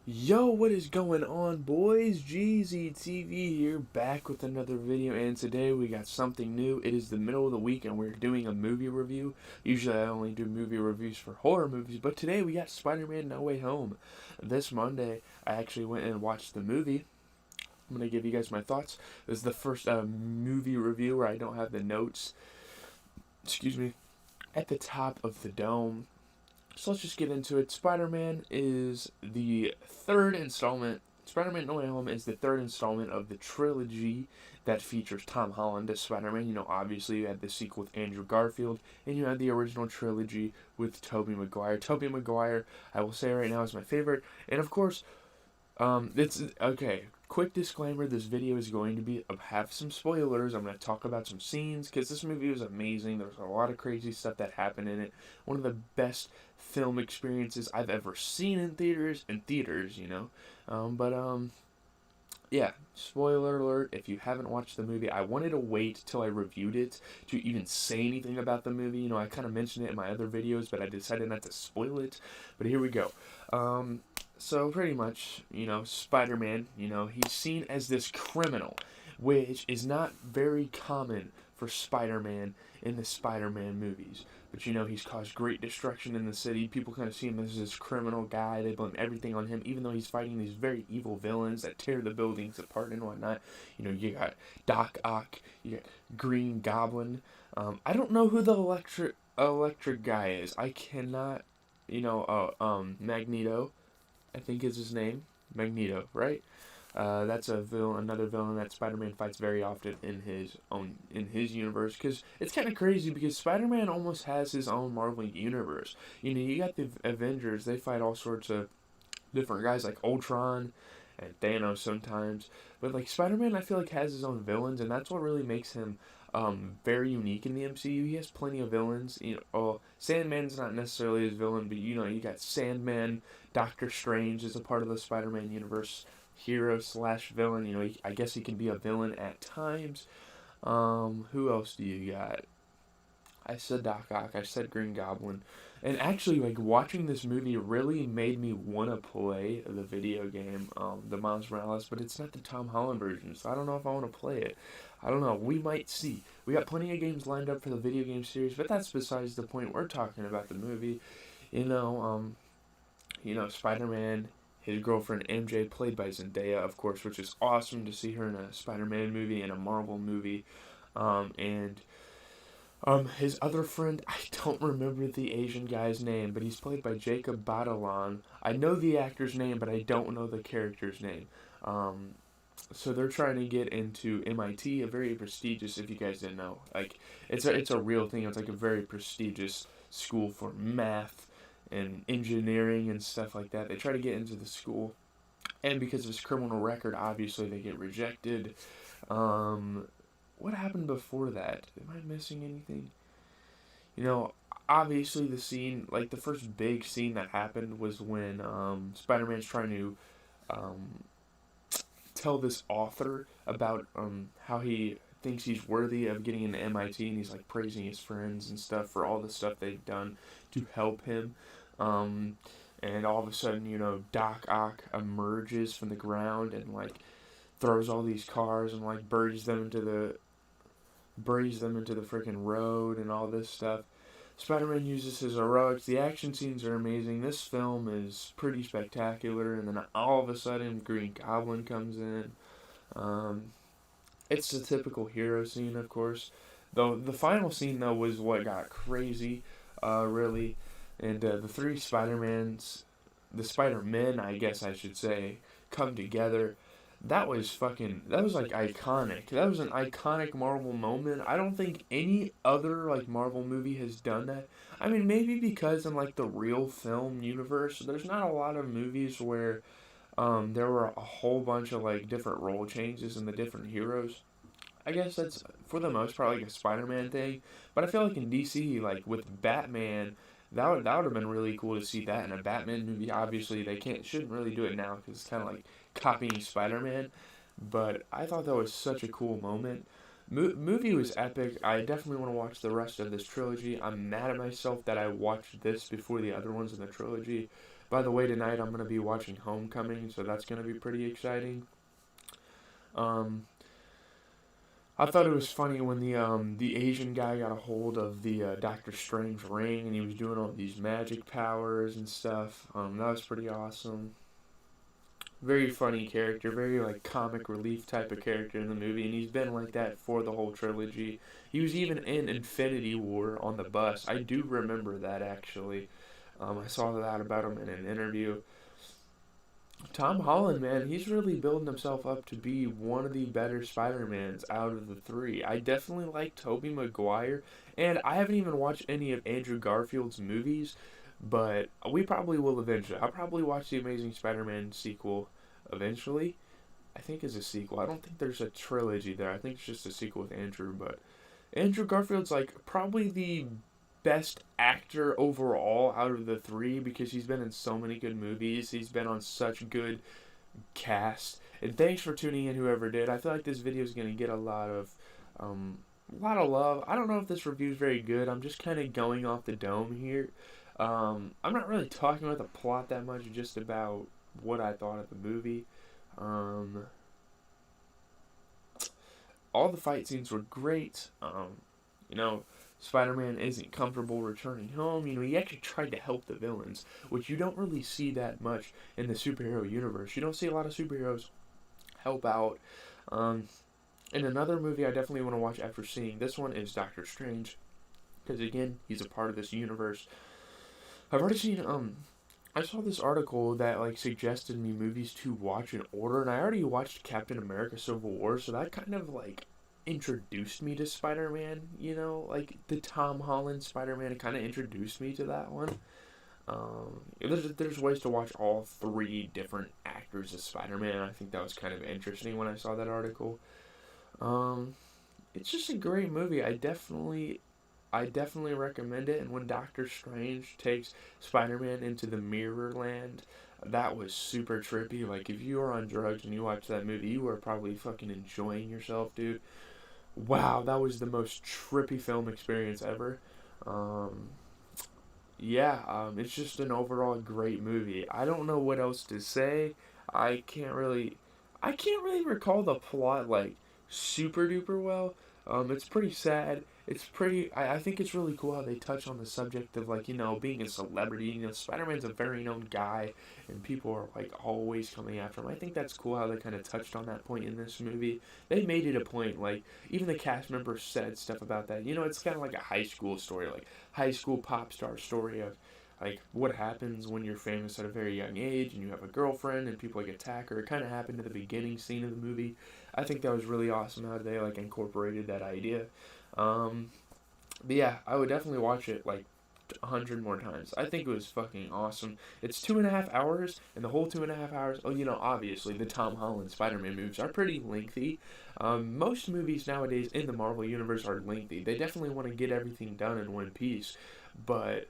Yo, what is going on, boys? GZTV here, back with another video, and today we got something new. It is the middle of the week, and we're doing a movie review. Usually I only do movie reviews for horror movies, but today we got Spider-Man No Way Home. This Monday, I actually went and watched the movie. I'm going to give you guys my thoughts. This is the first movie review where I don't have the notes, excuse me, at the top of the dome. So let's just get into it. Spider-Man is the third installment. Spider-Man No Way Home is the third installment of the trilogy that features Tom Holland as Spider-Man. You know, obviously you had the sequel with Andrew Garfield, and you had the original trilogy with Tobey Maguire. Tobey Maguire, I will say right now, is my favorite. And of course, it's okay. Quick disclaimer: this video is going to be have some spoilers. I'm going to talk about some scenes because this movie was amazing. There was a lot of crazy stuff that happened in it. One of the best film experiences I've ever seen in theaters. You know. Yeah. Spoiler alert: if you haven't watched the movie, I wanted to wait till I reviewed it to even say anything about the movie. You know, I kind of mentioned it in my other videos, but I decided not to spoil it. But here we go. So pretty much, you know, Spider-Man, you know, he's seen as this criminal, which is not very common for Spider-Man in the Spider-Man movies. But you know, he's caused great destruction in the city. People kind of see him as this criminal guy. They blame everything on him, even though he's fighting these very evil villains that tear the buildings apart and whatnot. You know, you got Doc Ock, you got Green Goblin. I don't know who the electric guy is. I cannot, Magneto, I think is his name, Magneto, right? That's another villain that Spider-Man fights very often in his universe. Because it's kind of crazy because Spider-Man almost has his own Marvel universe. You know, you got the Avengers; they fight all sorts of different guys like Ultron and Thanos sometimes. But like Spider-Man, I feel like has his own villains, and that's what really makes him very unique in the MCU. He has plenty of villains. You know, Sandman's not necessarily his villain, but you know, you got Sandman. Doctor Strange is a part of the Spider-Man universe, hero slash villain. You know, I guess he can be a villain at times. Who else do you got? I said Doc Ock. I said Green Goblin. And actually, like, watching this movie really made me want to play the video game, the Miles Morales, but it's not the Tom Holland version, so I don't know if I want to play it. I don't know. We might see. We got plenty of games lined up for the video game series, but that's besides the point. We're talking about the movie. You know, Spider-Man, his girlfriend MJ, played by Zendaya, of course, which is awesome to see her in a Spider-Man movie and a Marvel movie. His other friend, I don't remember the Asian guy's name, but he's played by Jacob Batalon. I know the actor's name, but I don't know the character's name. So they're trying to get into MIT, a very prestigious, if you guys didn't know, like it's a real thing. It's like a very prestigious school for math and engineering and stuff like that. They try to get into the school, and because of his criminal record, obviously they get rejected. What happened before that? Am I missing anything? You know, obviously the scene, like the first big scene that happened was when Spider-Man's trying to um, tell this author about how he thinks he's worthy of getting into MIT, and he's like praising his friends and stuff for all the stuff they've done to help him. Um, and all of a sudden, you know, Doc Ock emerges from the ground and like throws all these cars and like buries them into the freaking road and all this stuff. Spider-Man uses his heroics. The action scenes are amazing. This film is pretty spectacular. And then all of a sudden, Green Goblin comes in. Um, it's the typical hero scene, of course. Though the final scene, though, was what got crazy, really. And the three Spider-Mans, the Spider-Men, I guess I should say, come together. That was like iconic. That was an iconic Marvel moment. I don't think any other like Marvel movie has done that. I mean, maybe because in like the real film universe, there's not a lot of movies where there were a whole bunch of like different role changes in the different heroes. I guess that's for the most part like a Spider-Man thing, but I feel like in DC, like with Batman, that would have been really cool to see that in a Batman movie. Obviously, they can't shouldn't really do it now because it's kind of like copying Spider-Man, but I thought that was such a cool moment. Movie was epic. I definitely want to watch the rest of this trilogy. I'm mad at myself that I watched this before the other ones in the trilogy, By the way, tonight I'm gonna be watching Homecoming, so that's gonna be pretty exciting. Um, I thought it was funny when the Asian guy got a hold of the Doctor Strange ring and he was doing all these magic powers and stuff. That was pretty awesome. Very funny character, very like comic relief type of character in the movie, and he's been like that for the whole trilogy. He was even in Infinity War on the bus. I do remember that actually. I saw that about him in an interview. Tom Holland, man, he's really building himself up to be one of the better Spider-Mans out of the three. I definitely like Tobey Maguire, and I haven't even watched any of Andrew Garfield's movies, but we probably will eventually. I'll probably watch the Amazing Spider-Man sequel eventually. I think it's a sequel. I don't think there's a trilogy there. I think it's just a sequel with Andrew, but Andrew Garfield's like probably the best actor overall out of the three because he's been in so many good movies. He's been on such good cast. And thanks for tuning in, whoever did. I feel like this video is gonna get a lot of love. I don't know if this review is very good. I'm just kind of going off the dome here. I'm not really talking about the plot that much, just about what I thought of the movie. All the fight scenes were great. You know, Spider-Man isn't comfortable returning home. You know, he actually tried to help the villains, which you don't really see that much in the superhero universe. You don't see a lot of superheroes help out. In another movie I definitely want to watch after seeing this one is Doctor Strange, because again, he's a part of this universe. I've already seen, I saw this article that, like, suggested me movies to watch in order, and I already watched Captain America Civil War, so that kind of, like, introduced me to Spider-Man, you know, like the Tom Holland Spider-Man. It kind of introduced me to that one. There's ways to watch all three different actors as Spider-Man. I think that was kind of interesting when I saw that article. It's just a great movie. I definitely recommend it. And when Doctor Strange takes Spider-Man into the Mirror Land, that was super trippy. Like, if you are on drugs and you watch that movie, you are probably fucking enjoying yourself, dude. Wow, that was the most trippy film experience ever. It's just an overall great movie. I don't know what else to say. I can't really recall the plot like super duper well. It's pretty sad. I think it's really cool how they touch on the subject of, like, you know, being a celebrity. You know, Spider-Man's a very known guy, and people are, like, always coming after him. I think that's cool how they kind of touched on that point in this movie. They made it a point, like, even the cast members said stuff about that. You know, it's kind of like a high school story, like, high school pop star story of, like, what happens when you're famous at a very young age, and you have a girlfriend, and people, like, attack her. It kind of happened in the beginning scene of the movie. I think that was really awesome how they, like, incorporated that idea. But yeah, I would definitely watch it like 100 more times. I think it was fucking awesome. It's 2.5 hours, and the whole 2.5 hours, oh, you know, obviously the Tom Holland Spider-Man movies are pretty lengthy. Most movies nowadays in the Marvel Universe are lengthy. They definitely want to get everything done in one piece, but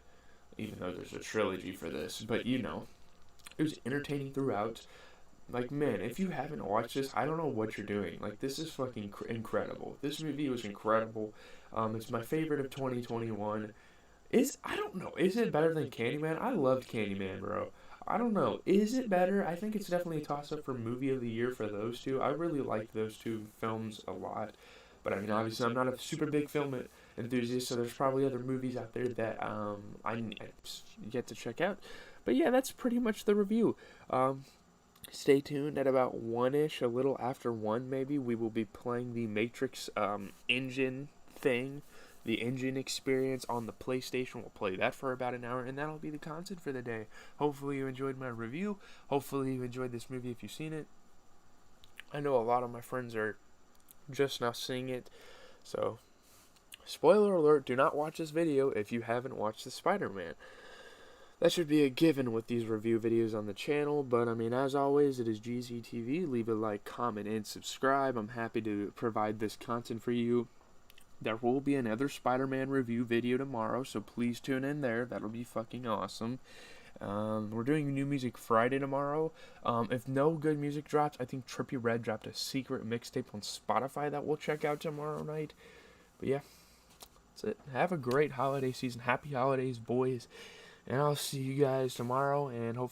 even though there's a trilogy for this, but you know, it was entertaining throughout. Like, man, if you haven't watched this, I don't know what you're doing. Like, this is fucking incredible. This movie was incredible. It's my favorite of 2021. I don't know, is it better than Candyman? I loved Candyman, bro. I don't know, is it better? I think it's definitely a toss-up for movie of the year for those two. I really liked those two films a lot. But, I mean, obviously, I'm not a super big film enthusiast, so there's probably other movies out there that I yet to check out. But, yeah, that's pretty much the review. Stay tuned at about 1-ish, a little after 1 maybe, we will be playing the Matrix engine thing, the engine experience on the PlayStation. We'll play that for about an hour, and that'll be the content for the day. Hopefully you enjoyed my review. Hopefully you enjoyed this movie if you've seen it. I know a lot of my friends are just now seeing it, so spoiler alert, do not watch this video if you haven't watched the Spider-Man. That should be a given with these review videos on the channel, but I mean, as always, it is GZTV. Leave a like, comment, and subscribe. I'm happy to provide this content for you. There will be another Spider-Man review video tomorrow, so please tune in there. That'll be fucking awesome. We're doing New Music Friday tomorrow. If no good music drops, I think Trippie Redd dropped a secret mixtape on Spotify that we'll check out tomorrow night. But yeah, that's it. Have a great holiday season. Happy holidays, boys. And I'll see you guys tomorrow, and hopefully